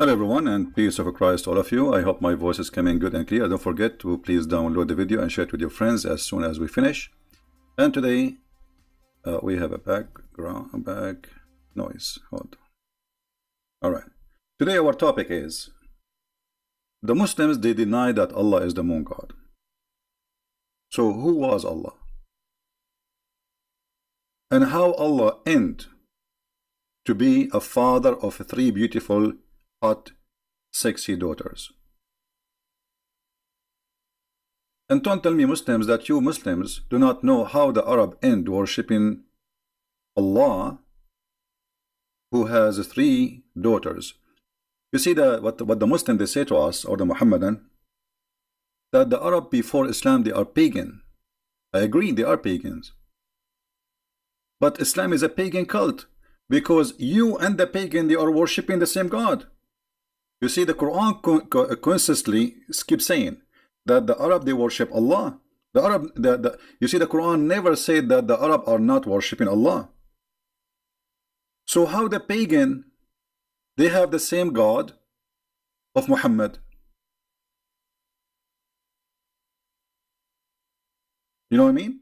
Hello everyone, and peace of Christ to all of you. I hope my voice is coming good and clear. Don't forget to please download the video and share it with your friends as soon as we finish. And today we have a back noise. Hold on. All right. Today our topic is the Muslims. They deny that Allah is the moon god. So who was Allah? And how Allah ended to be a father of three beautiful, hot, sexy daughters. And don't tell me, Muslims, that you Muslims do not know how the Arab end worshipping Allah, who has three daughters. You see what the Muslims they say to us, or the Muhammadan, that the Arab before Islam they are pagan. I agree, they are pagans. But Islam is a pagan cult, because you and the pagan they are worshipping the same God. You see, the Quran consistently keeps saying that the Arab they worship Allah. The Arab, you see, the Quran never said that the Arab are not worshipping Allah. So how the pagan they have the same God of Muhammad? You know what I mean?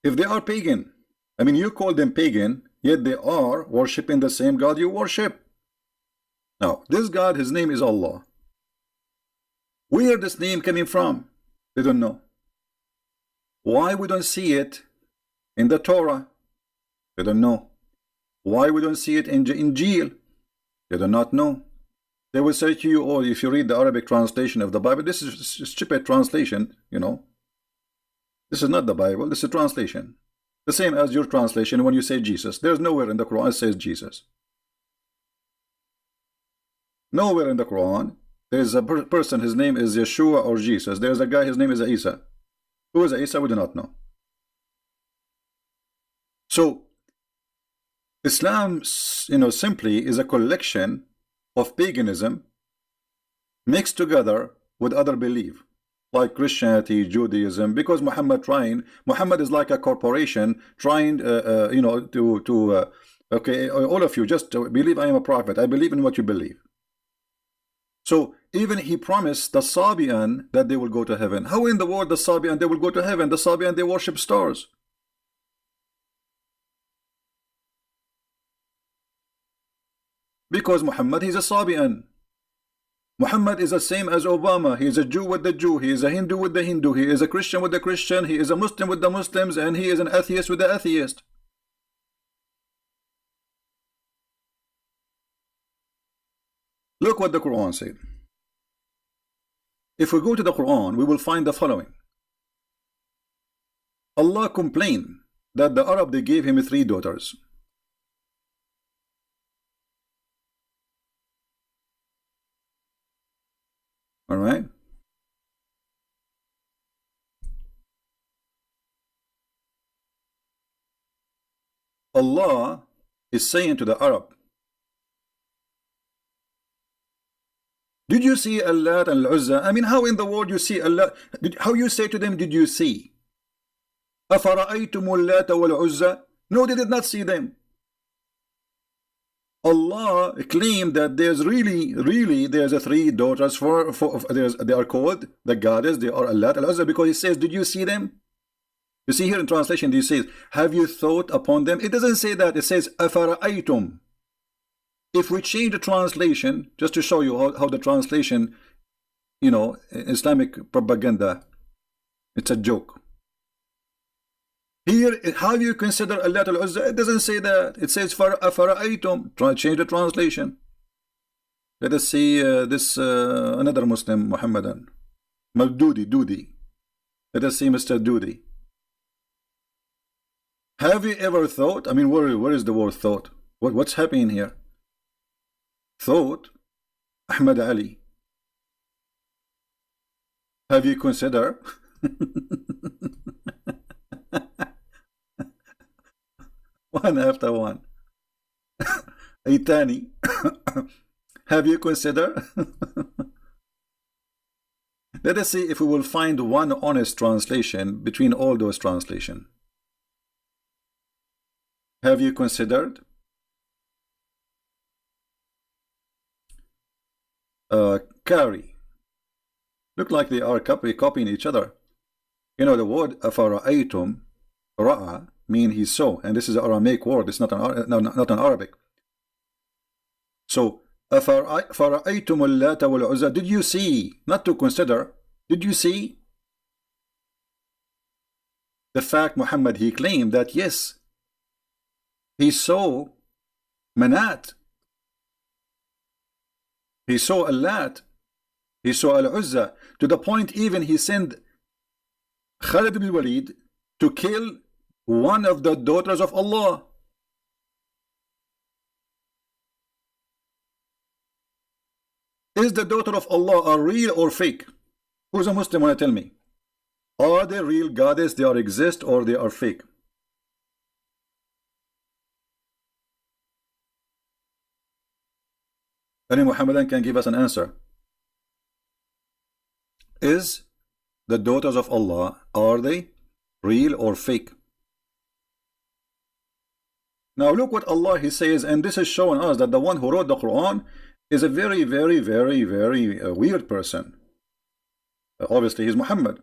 If they are pagan, I mean, you call them pagan, yet they are worshipping the same God you worship. Now, this God, his name is Allah. Where this name coming from? They don't know. Why we don't see it in the Torah? They don't know. Why we don't see it in Injil? They do not know. They will say to you, oh, if you read the Arabic translation of the Bible, this is a stupid translation, you know. This is not the Bible, this is a translation. The same as your translation when you say Jesus. There's nowhere in the Quran it says Jesus. Nowhere in the Quran there's a person, his name is Yeshua or Jesus. There's a guy, his name is Isa. Who is Isa? We do not know. So Islam, you know, simply is a collection of paganism mixed together with other belief, like Christianity, Judaism, because Muhammad is like a corporation trying, you know, okay, all of you just believe I am a prophet. I believe in what you believe. So even he promised the Sabian that they will go to heaven. How in the world the Sabian they will go to heaven? The Sabian they worship stars. Because Muhammad he's a Sabian. Muhammad is the same as Obama. He is a Jew with the Jew. He is a Hindu with the Hindu. He is a Christian with the Christian. He is a Muslim with the Muslims. And he is an atheist with the atheist. Look what the Quran said. If we go to the Quran, we will find the following. Allah complained that the Arab they gave him three daughters. All right. Allah is saying to the Arab, did you see Allah and Al-Uzza? I mean, how in the world you see Allah? How you say to them, did you see? أَفَرَأَيْتُمُ اللَّاتَ وَالْعُزَّى? No, they did not see them. Allah claimed that there's really there's a three daughters they are called the goddess, they are Allah Al-Uzza, because he says, did you see them? You see here in translation, he says, have you thought upon them? It doesn't say that, it says أَفَرَأَيْتُمْ. If we change the translation, just to show you how the translation, you know, Islamic propaganda, it's a joke. Here, how you consider Allah Al-Uzza? It doesn't say that. It says فَرَأَيْتُمْ. Try change the translation. Let us see this another Muslim, Muhammadan. Dudi. Let us see Mr. Dudi. Have you ever thought? I mean, where is the word thought? What's happening here? Thought, Ahmad Ali. Have you considered? One after one. Itani. Have you considered? Let us see if we will find one honest translation between all those translations. Have you considered? carry. Look like they are copying each other. You know, the word أَفَرَأَيْتُمْ, ra'a, mean he saw, and this is an Aramaic word. It's not an Arabic. So أَفَرَأَيْتُمُ اللَّاتَ وَالْعُزَّى, did you see, not to consider, did you see the fact Muhammad, he claimed that yes, he saw Manat, he saw Allat, he saw Al-Uzza, to the point even he sent Khalid ibn Walid to kill one of the daughters of Allah. Is the daughter of Allah a real or fake? Who's a Muslim want to tell me? Are they real goddess, they are exist, or they are fake? Any Muhammadan can give us an answer. Is the daughters of Allah, are they real or fake? Now look what Allah he says, and this is showing us that the one who wrote the Quran is a very weird person. Obviously he's Muhammad.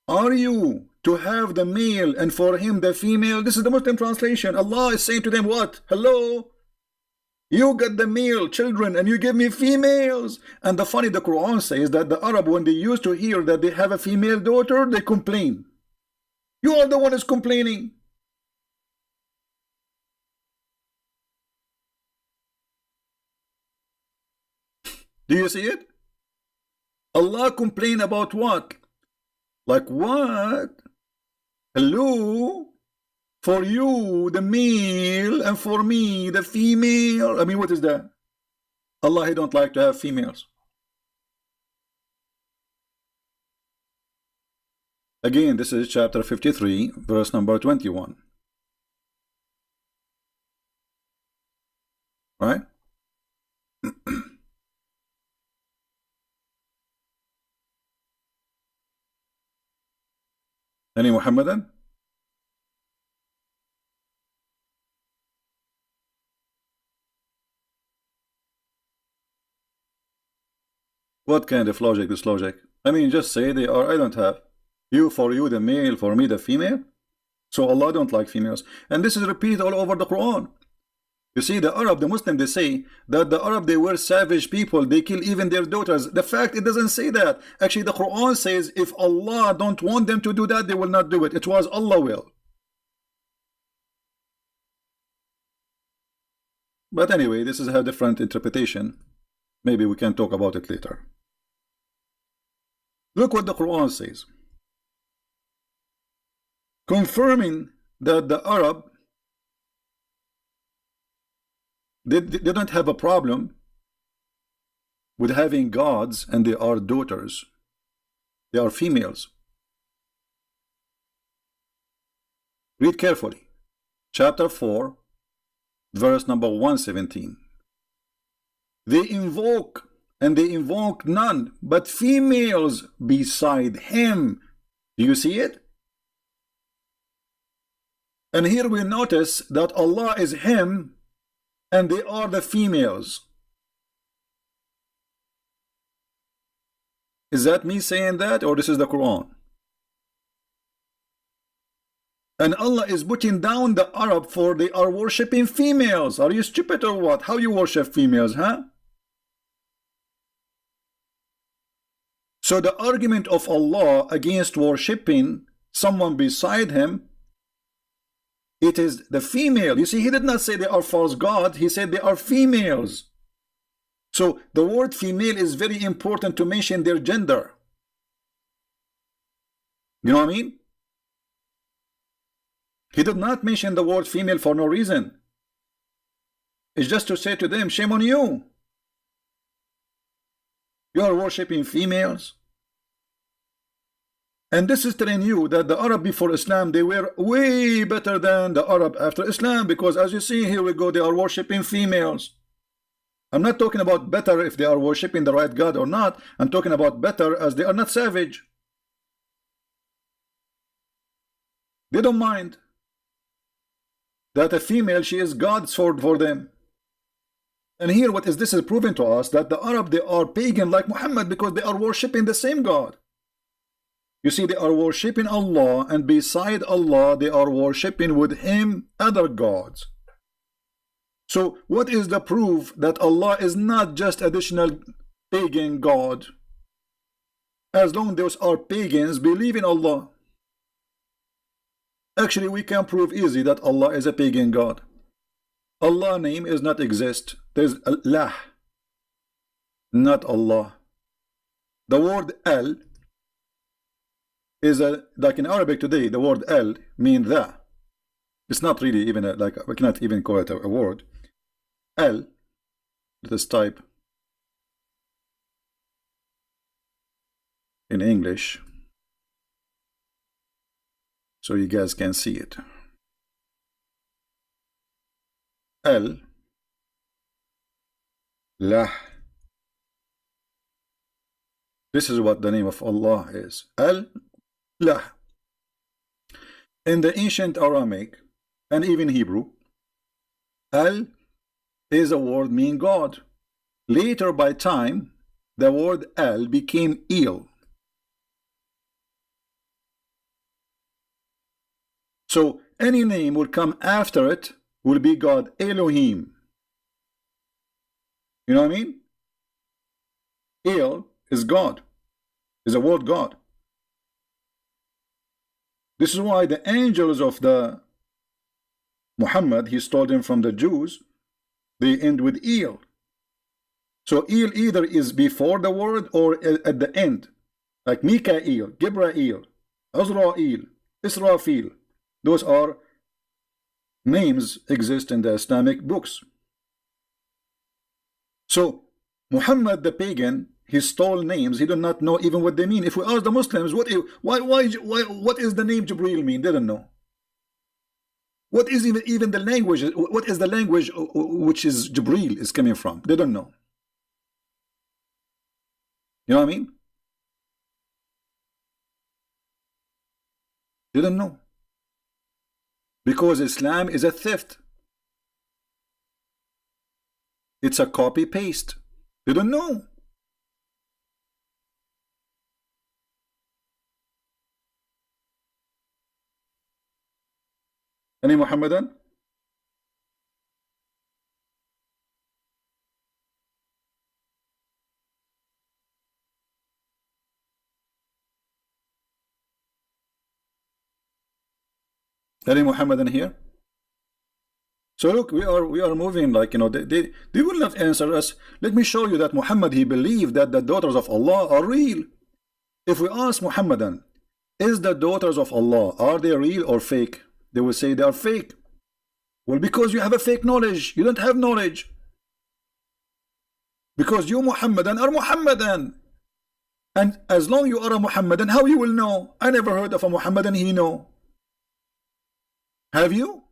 Are you to have the male and for him the female? This is the Muslim translation. Allah is saying to them what? Hello? You got the male children and you give me females. And the Quran says that the Arab, when they used to hear that they have a female daughter, they complain. You are the one who's complaining. Do you see it? Allah complain about what? Like what? Hello? For you, the male, and for me, the female. I mean, what is that? Allah, he don't like to have females. Again, this is chapter 53, verse number 21. Right? Any Muhammadan? What kind of logic is logic? I mean, just say they are, I don't have. You for you the male, for me the female. So Allah don't like females. And this is repeated all over the Quran. You see, the Arab, the Muslim, they say that the Arab, they were savage people. They kill even their daughters. The fact, it doesn't say that. Actually, the Quran says if Allah don't want them to do that, they will not do it. It was Allah will. But anyway, this is a different interpretation. Maybe we can talk about it later. Look what the Quran says. Confirming that the Arab, they don't have a problem with having gods and they are daughters. They are females. Read carefully. Chapter 4, verse number 117. They invoke, and they invoke none but females beside him. Do you see it? And here we notice that Allah is him and they are the females. Is that me saying that, or this is the Quran? And Allah is putting down the Arab for they are worshipping females. Are you stupid or what? How you worship females, huh? So the argument of Allah against worshipping someone beside him, it is the female. You see, he did not say they are false God. He said they are females. So the word female is very important to mention their gender. You know what I mean? He did not mention the word female for no reason. It's just to say to them, shame on you. You are worshipping females. And this is telling you that the Arab before Islam, they were way better than the Arab after Islam, because as you see, here we go, they are worshipping females. I'm not talking about better if they are worshipping the right God or not. I'm talking about better as they are not savage. They don't mind that a female, she is God's sword for them. And here what is this is proving to us that the Arab, they are pagan like Muhammad because they are worshipping the same God. You see, they are worshipping Allah, and beside Allah they are worshipping with him other gods. So what is the proof that Allah is not just additional pagan God? As long as those are pagans, believe in Allah. Actually, we can prove easy that Allah is a pagan God. Allah name is not exist. There's Allah, not Allah. The word Al is like in Arabic today, the word Al means the. It's not really even like, we cannot even call it a word. Al, let us type in English so you guys can see it. Al, Lah. This is what the name of Allah is. Al, Lah. In the ancient Aramaic and even Hebrew, Al is a word meaning God. Later by time, the word Al became Il. So any name will come after it will be God. Elohim. You know what I mean? El is God, is a word God. This is why the angels of the Muhammad, he stole them from the Jews, they end with El. So El either is before the word or at the end. Like Mikael, Gibrael, Azrael, Israfil. Those are names exist in the Islamic books. So Muhammad the pagan, he stole names. He did not know even what they mean. If we ask the Muslims, what is the name Jibreel mean? They don't know. What is even the language? What is the language which is Jibreel is coming from? They don't know. You know what I mean? They don't know. Because Islam is a theft. It's a copy-paste. They don't know. Any Muhammadan? Any Muhammadan here? So look, we are moving like, you know, they will not answer us. Let me show you that Muhammad, he believed that the daughters of Allah are real. If we ask Muhammadan, is the daughters of Allah, are they real or fake? They will say they are fake. Well, because you have a fake knowledge. You don't have knowledge. Because you Muhammadan are Muhammadan. And as long you are a Muhammadan, how you will know? I never heard of a Muhammadan he know. Have you?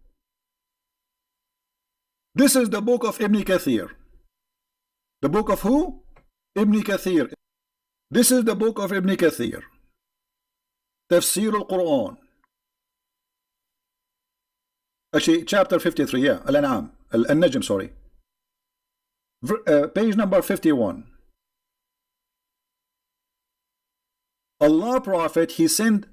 This is the book of Ibn Kathir. The book of who? Ibn Kathir. This is the book of Ibn Kathir. Tafsir al-Quran. Actually, chapter 53, yeah. Al-An'am. Al-Najm, sorry. Page number 51. Allah Prophet, he sent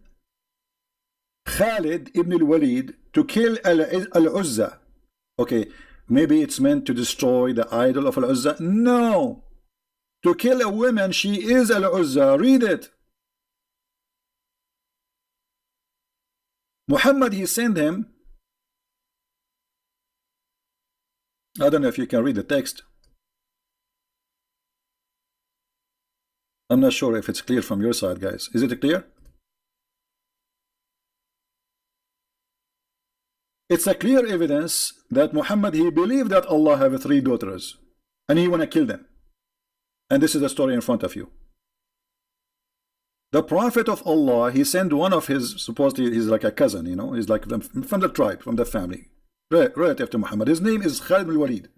Khalid ibn al-Walid to kill Al-Uzza. Okay, maybe it's meant to destroy the idol of Al-Uzza. No. To kill a woman, she is Al-Uzza. Read it. Muhammad, he sent him. I don't know if you can read the text. I'm not sure if it's clear from your side, guys. Is it clear? It's a clear evidence that Muhammad, he believed that Allah have 3 daughters and he want to kill them. And this is the story in front of you. The Prophet of Allah, he sent one of his, supposedly he's like a cousin, you know, he's like from the tribe, from the family, relative to Muhammad. His name is Khalid al-Walid.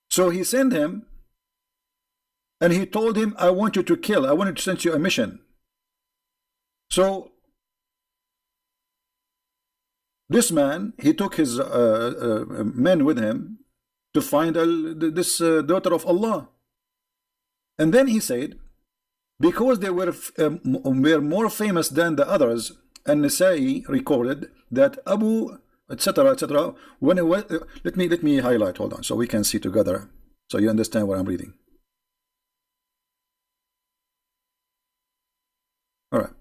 So he sent him and he told him, I want you to kill, I want to send you a mission. So this man, he took his men with him to find this daughter of Allah. And then he said, because they were more famous than the others, and Nasai recorded that Abu, etc., etc. When it was, let me highlight. Hold on, so we can see together, so you understand what I'm reading. All right,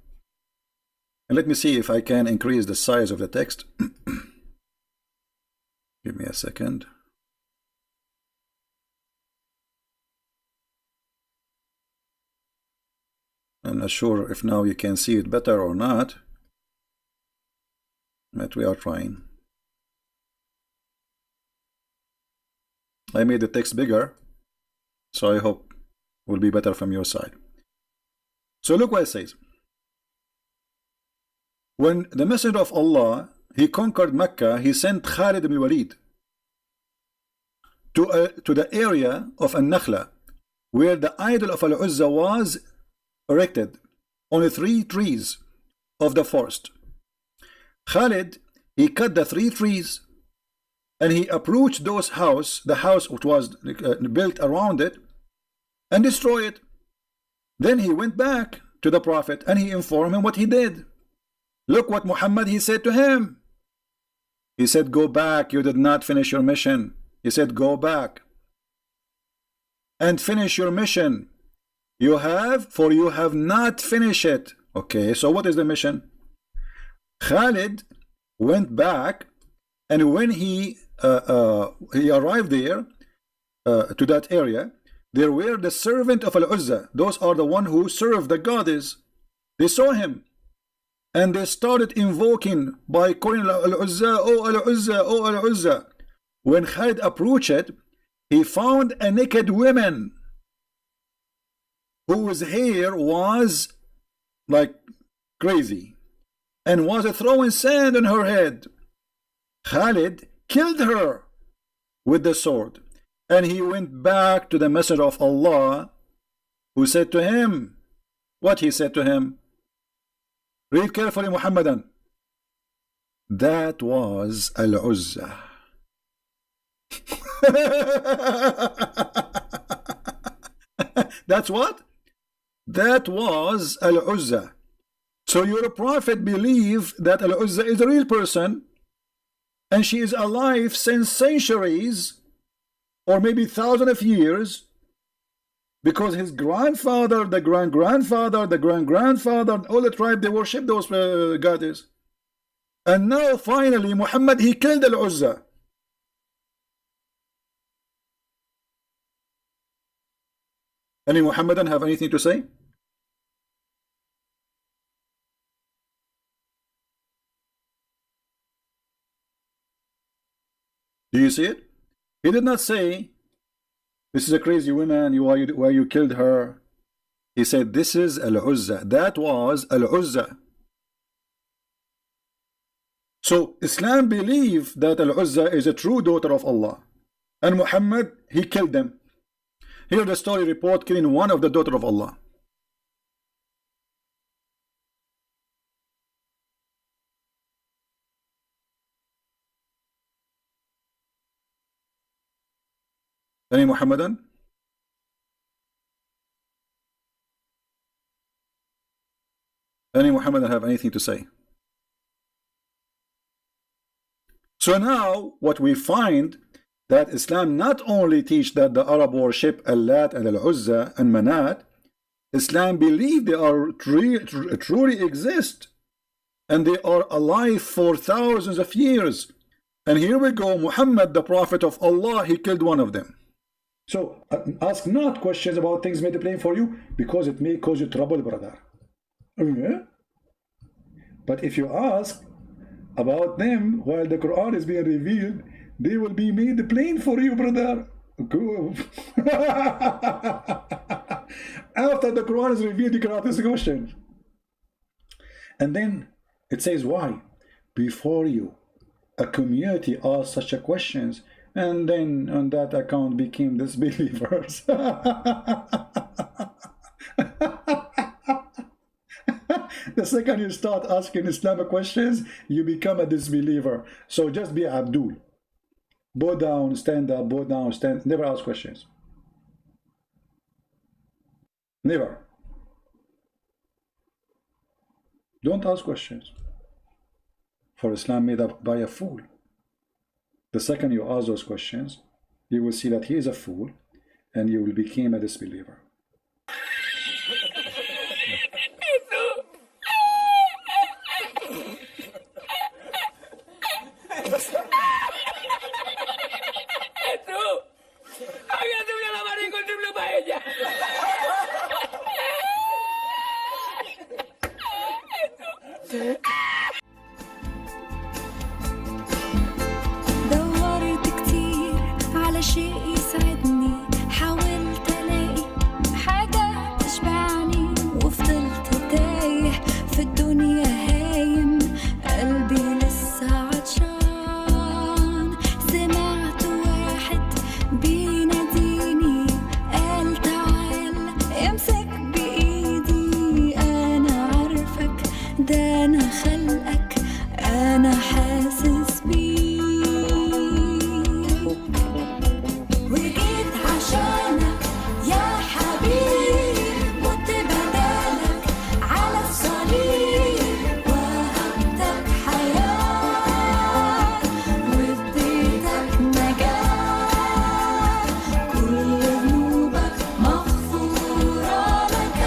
and let me see if I can increase the size of the text. Give me a second. I'm not sure if now you can see it better or not, but we are trying. I made the text bigger, so I hope it will be better from your side. So look what it says. When the Messenger of Allah, he conquered Mecca, he sent Khalid ibn Walid to the area of An-Nakhla, where the idol of Al-Uzza was erected on 3 trees of the forest. Khalid, he cut the 3 trees, and he approached the house which was built around it, and destroyed it. Then he went back to the Prophet and he informed him what he did. Look what Muhammad, he said to him. He said, go back, you did not finish your mission. He said, go back and finish your mission. You have not finished it. Okay, so what is the mission? Khalid went back, and when he arrived there to that area, there were the servant of Al-Uzza. Those are the one who serve the goddess. They saw him, and they started invoking by calling Al-Uzza, oh Al-Uzza, oh Al-Uzza. When Khalid approached it, he found a naked woman whose hair was like crazy and was throwing sand on her head. Khalid killed her with the sword, and he went back to the Messenger of Allah, who said to him, what he said to him? Read carefully, Muhammadan. That was Al-Uzza. That's what? That was Al-Uzza. So your prophet believed that Al-Uzza is a real person, and she is alive since centuries, or maybe thousands of years, because his grandfather, the grandfather, the grandfather, all the tribe, they worship those goddesses. And now finally Muhammad, he killed Al-Uzza. Any Muhammadan have anything to say? Do you see it? He did not say, this is a crazy woman, why you killed her. He said, this is Al-Uzza. That was Al-Uzza. So Islam believed that Al-Uzza is a true daughter of Allah, and Muhammad, he killed them. Here the story report killing one of the daughter of Allah. Any Muhammadan? Any Muhammadan have anything to say? So now what we find, that Islam not only teach that the Arab worship Al-Lat and Al-Uzza and Manat, Islam believe they are truly exist, and they are alive for thousands of years. And here we go, Muhammad, the Prophet of Allah, he killed one of them. So ask not questions about things made plain for you, because it may cause you trouble, brother. Okay? But if you ask about them while the Quran is being revealed, they will be made plain for you, brother. Go. After the Quran is revealed, you can ask this question. And then it says, why? Before you, a community asked such a questions, and then on that account became disbelievers. The second you start asking Islamic questions, you become a disbeliever. So just be Abdul. Bow down, stand up, bow down, stand. Never ask questions. Never. Don't ask questions. For Islam made up by a fool. The second you ask those questions, you will see that he is a fool and you will become a disbeliever. دورت كتير على شيء يسعدني، حاولت الاقي حاجة تشبعني، وفضلت تايه في الدنيا هايم، قلبي لسه عطشان. سمعت واحد بيناديني، قال تعال امسك بايدي، انا عارفك ده انا خلقك، انا حاسس بيك، وجيت عشانك يا حبيبي، مت بدالك على الصليب، وهبتك حياة واديتك نجاة، كل ذنوبك مغفورة لك،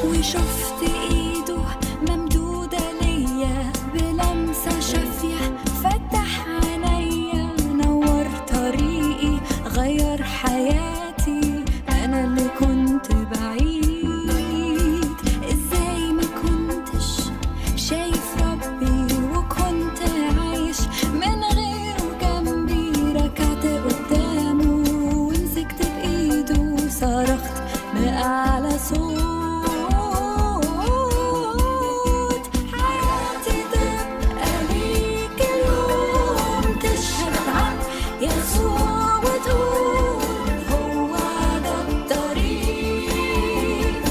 وشفت ايده ممدودة ليا بلمسة شافية، فتح عينيا نور طريقي، غير حياتي، انا اللي كنت بعيد. ازاي ما كنتش شايف ربي وكنت عايش من غيره جنبي، ركعت قدامه ومسكت بايده، صرخت بأعلى صوت، حياتي تبقى ليك اليوم، تشهد عن يسوع وتقول هو ده الطريق،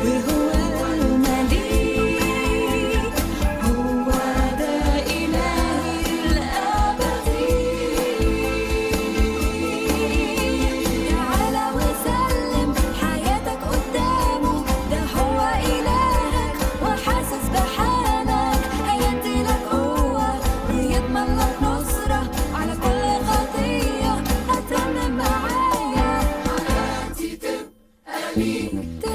وهو المليك، هو ده إلهي الأبدي. تعالى وسلم حياتك قدامه، ده هو إلهك وحاسس بحالك، هيديلك قوة ويضمن لك نصرة على كل خطية، هترنم معايا حياتي تبقى ليك.